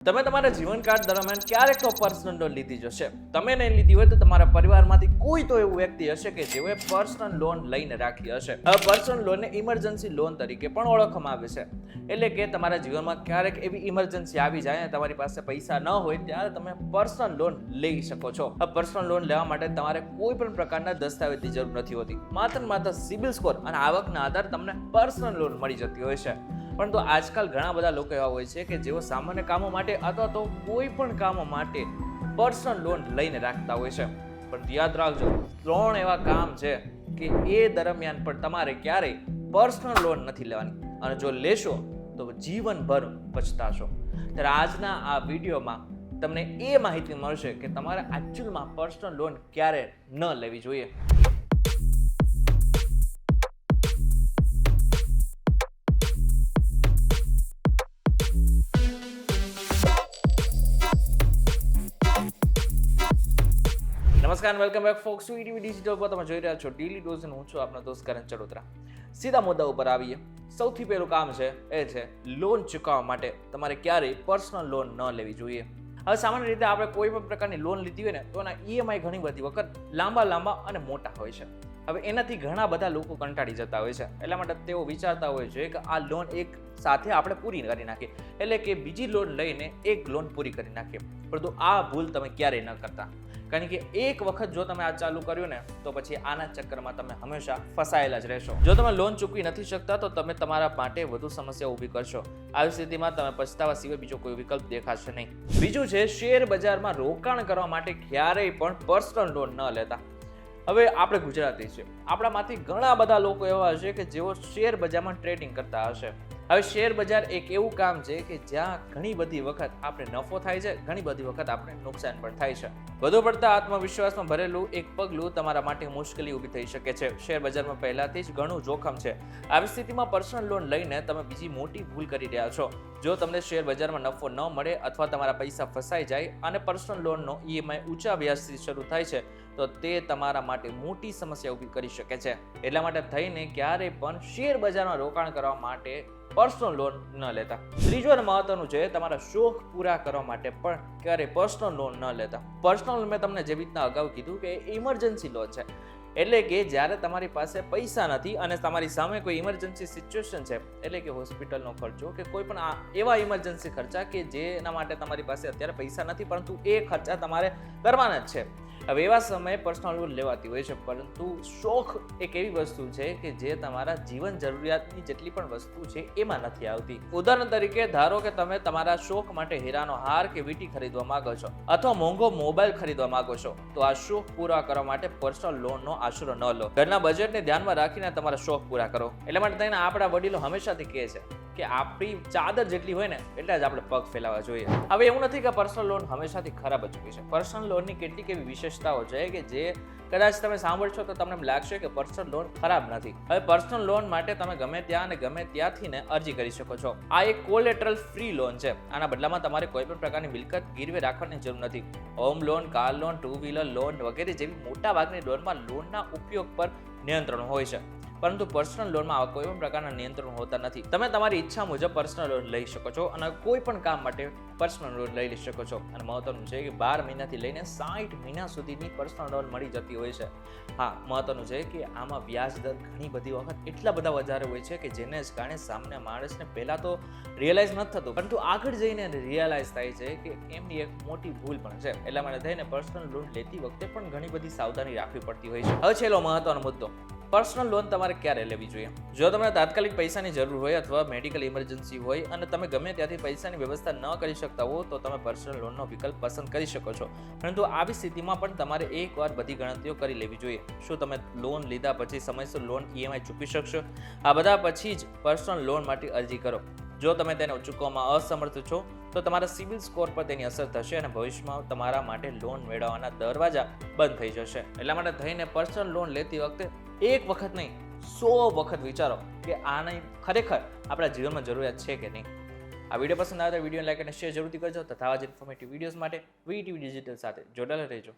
તમે તમારા જીવનકાળ દરમિયાન ક્યારેક તો પર્સનલ લોન લીધી જ હશે. તમે નહીં લીધી હોય તો તમારા પરિવારમાંથી કોઈ તો એવું વ્યક્તિ હશે કે જેઓએ પર્સનલ લોન લઈને રાખી હશે. હવે પર્સનલ લોનને ઇમરજન્સી લોન તરીકે પણ ઓળખવામાં આવે છે. એટલે કે તમારા જીવનમાં ક્યારેક એવી ઇમરજન્સી આવી જાય અને તમારી પાસે પૈસા ન હોય ત્યારે તમે પર્સનલ લોન લઈ શકો છો. હવે પર્સનલ લોન લેવા માટે તમારે કોઈ પણ પ્રકારના દસ્તાવેજની જરૂર નથી હોતી. માત્ર સિબિલ સ્કોર અને આવકના આધારે તમને પર્સનલ લોન મળી જતી હોય છે. પરંતુ આજકાલ ઘણા બધા લોકો એવા હોય છે કે જેઓ સામાન્ય કામો માટે અથવા તો કોઈ પણ કામો માટે પર્સનલ લોન લઈને રાખતા હોય છે. પણ યાદ રાખજો, 3 એવા કામ છે કે એ દરમિયાન પણ તમારે ક્યારેય પર્સનલ લોન નથી લેવાની, અને જો લેશો તો જીવનભર પછતાશો. ત્યારે આજના આ વિડીયોમાં તમને એ માહિતી મળશે કે તમારે એકચ્યુઅલમાં પર્સનલ લોન ક્યારે ન લેવી જોઈએ. નમસ્કાર, welcome back folks to ETV digital પર. તમે જોઈ રહ્યા છો ડેલી ડોઝ અને હું છું આપનો દોસ્ત કરણ ચડોતરા. સીધા મુદ્દા ઉપર આવીએ. સૌથી પહેલું કામ છે એ છે લોન ચૂકવવા માટે તમારે ક્યારેય પર્સનલ લોન ન લેવી જોઈએ. હવે સામાન્ય રીતે આપણે કોઈ પણ પ્રકારની લોન લીધી હોય ને તો એના ઈએમઆઈ ઘણી બધી વખત લાંબા અને મોટા હોય છે. હવે એનાથી ઘણા બધા લોકો કંટાળી જતા હોય છે. એટલા માટે તેઓ વિચારતા હોય છે કે આ લોન એક સાથે આપણે પૂરી કરી નાખીએ, એટલે કે બીજી લોન લઈને એક લોન પૂરી કરી નાખીએ. પરંતુ આ ભૂલ તમે ક્યારેય ન કરતા, કારણ કે એક વખત જો તમે આ ચાલુ કર્યું ને તો પછી આના ચક્કરમાં તમે હંમેશા ફસાયેલા જ રહેશો. જો તમે લોન ચૂકવી નથી શકતા તો તમે તમારા માટે વધુ સમસ્યા ઊભી કરશો. આવી સ્થિતિમાં તમે પછતાવા સિવાય બીજો કોઈ વિકલ્પ દેખાશે નહીં. બીજું છે શેર બજારમાં રોકાણ કરવા માટે ક્યારેય પણ પર્સનલ લોન ન લેતા. હવે આપણે ગુજરાતી છે, આપણામાંથી ઘણા બધા લોકો એવા હશે કે જેઓ શેર બજારમાં ટ્રેડિંગ કરતા હશે. હવે શેર બજાર એક એવું કામ છે કે જ્યાં ઘણી બધી વખત આપણે નફો થાય છે, ઘણી બધી વખત આપણે નુકસાન પણ થાય છે. વધુ પડતા આત્મવિશ્વાસમાં ભરેલું એક પગલું તમારા માટે મુશ્કેલી ઊભી થઈ શકે છે. શેર બજારમાં પહેલાથી જ ઘણું જોખમ છે. આવી સ્થિતિમાં પર્સનલ લોન લઈને તમે બીજી મોટી ભૂલ કરી રહ્યા છો. જો તમને શેર બજારમાં નફો ન મળે અથવા તમારા પૈસા ફસાઈ જાય અને પર્સનલ લોનનો ઈએમઆઈ ઊંચા વ્યાજથી શરૂ થાય છે તો તે તમારા માટે મોટી સમસ્યા ઊભી કરી શકે છે. એટલા માટે થઈને ક્યારેય પણ શેર બજારમાં રોકાણ કરવા માટે પર્સનલ લોન ન લેતા. ત્રીજું અને મહત્વનું છે તમારા શોખ પૂરા કરવા માટે પણ ક્યારેય પર્સનલ લોન ન લેતા. પર્સનલ મેં તમને જે રીતના અગાઉ કીધું કે ઇમરજન્સી લોન છે, એટલે કે જ્યારે તમારી પાસે પૈસા નથી અને તમારી સામે કોઈ ઇમરજન્સી સિચ્યુએશન છે, એટલે કે હોસ્પિટલનો ખર્ચો કે કોઈ પણ એવા ઇમરજન્સી ખર્ચા કે જેના માટે તમારી પાસે અત્યારે પૈસા નથી પરંતુ એ ખર્ચા તમારે કરવાના જ છે. હવે એવા સમયે પર્સનલ લોન લેવાતી હોય છે. પરંતુ શોખ એક એવી વસ્તુ છે કે જે તમારા જીવન જરૂરિયાતની જેટલી પણ વસ્તુ છે એમાં નથી આવતી. ઉદાહરણ તરીકે ધારો કે તમે તમારા શોખ માટે હીરાનો હાર કે વીંટી ખરીદવા માંગો છો અથવા મોંઘો મોબાઈલ ખરીદવા માંગો છો, તો આ શોખ પૂરા કરવા માટે પર્સનલ લોનનો આશરો ન લો. ઘરના બજેટને ધ્યાનમાં રાખીને તમારા શોખ પૂરા કરો. એટલા માટે થઈને આપણા વડીલો હંમેશાથી કહે છે કે આપણી ચાદર જેટલી હોય ને એટલા જ આપણે પગ ફેલાવવા જોઈએ. હવે એવું નથી કે પર્સનલ લોન હંમેશાથી ખરાબ જ હોય છે. પર્સનલ લોનની કેટલીક એવી વિશેષતાઓ છે કે જે કદાચ તમે સાંભળશો તો તમને લાગશે કે પર્સનલ લોન ખરાબ નથી. હવે પર્સનલ લોન માટે તમે ગમે ત્યાં અને ગમે ત્યાંથી ને અરજી કરી શકો છો. આ એક કોલેટરલ ફ્રી લોન છે. આના બદલામાં તમારે કોઈ પણ પ્રકારની મિલકત ગીરવે રાખવાની જરૂર નથી. Home loan, car loan, 2 wheeler loan વગેરે જેવી મોટા ભાગની લોનમાં લોનના ઉપયોગ પર નિયંત્રણ હોય છે, પરંતુ પર્સનલ લોનમાં આવા કોઈ પણ પ્રકારના નિયંત્રણ હોતા નથી. તમે તમારી ઈચ્છા મુજબ પર્સનલ લોન લઈ શકો છો અને કોઈ પણ કામ માટે પર્સનલ લોન લઈ શકો છો. અને મહત્વનું છે કે 12 મહિનાથી લઈને 60 મહિના સુધીની પર્સનલ લોન મળી જતી હોય છે. હા, મહત્વનું છે કે આમાં વ્યાજ દર ઘણી બધી વખત એટલા બધા વધારે હોય છે કે જેને જ કારણે સામાન્ય માણસને પહેલાં તો રિયલાઇઝ નથી થતું, પરંતુ આગળ જઈને રિયલાઇઝ થાય છે કે એમની એક મોટી ભૂલ પણ છે. એટલા માટે થઈને પર્સનલ લોન લેતી વખતે પણ ઘણી બધી સાવધાની રાખવી પડતી હોય છે. હવે છેલ્લો મહત્વનો મુદ્દો, પર્સનલ લોન તમારે ક્યારે લેવી જોઈએ. જો તમને તાત્કાલિક પૈસાની જરૂર હોય અથવા મેડિકલ ઇમરજન્સી હોય અને તમે ગમે ત્યાંથી પૈસાની વ્યવસ્થા ન કરી શકતા હો તો તમે પર્સનલ લોનનો વિકલ્પ પસંદ કરી શકો છો. પરંતુ આવી સ્થિતિમાં પણ તમારે એકવાર બધી ગણતરીઓ કરી લેવી જોઈએ. શું તમે લોન લીધા પછી સમયસર લોન ઈએમઆઈ ચૂકવી શકશો? આ બધા પછી જ પર્સનલ લોન માટે અરજી કરો. જો તમે તેને ચૂકવવામાં અસમર્થ છો તો તમારા સિબિલ સ્કોર પર તેની અસર થશે અને ભવિષ્યમાં તમારા માટે લોન મેળવવાના દરવાજા બંધ થઈ જશે. એટલા માટે થઈને પર્સનલ લોન લેતી વખતે એક વખત નહીં 100 વખત વિચારો કે આની ખરેખર આપણા જીવનમાં જરૂરિયાત છે કે નહીં. આ વિડીયો પસંદ આવે તો વિડીયો લાઈક અને શેર જરૂરથી કરજો તથા આવા જ ઇન્ફોર્મેટિવ વિડીયોઝ માટે વીટીવી ડિજિટલ સાથે જોડાયેલા રહેજો.